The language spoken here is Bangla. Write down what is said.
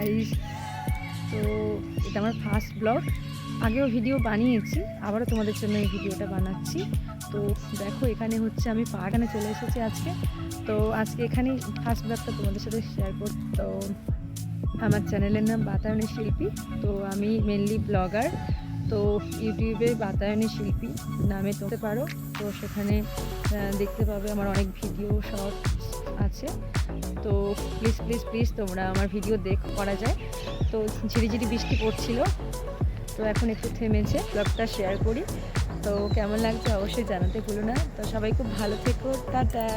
গাইস। তো এটা আমার ফার্স্ট ব্লগ। আগেও ভিডিও বানিয়েছি, আবারও তোমাদের জন্য এই ভিডিওটা বানাচ্ছি। তো দেখো এখানে হচ্ছে আমি বাগানে চলে এসেছি আজকে। তো আজকে এখানেই ফার্স্ট ব্লগটা তোমাদের সাথে শেয়ার করি। তো আমার চ্যানেলের নাম বাতায়নী শিল্পী। তো আমি মেনলি ব্লগার। তো ইউটিউবে বাতায়নী শিল্পী নামে তোলতে পারো। তো সেখানে দেখতে পাবে আমার অনেক ভিডিও শর্ট আছে। তো প্লিজ প্লিজ প্লিজ তোমরা আমার ভিডিও করা যায়। তো ঝিরিঝিরি বৃষ্টি পড়ছিল, তো এখন একটু থেমেছে। ব্লগটা শেয়ার করি। তো কেমন লাগছে অবশ্যই জানাতে ভুলো না। তো সবাই খুব ভালো থেকো, টাটা।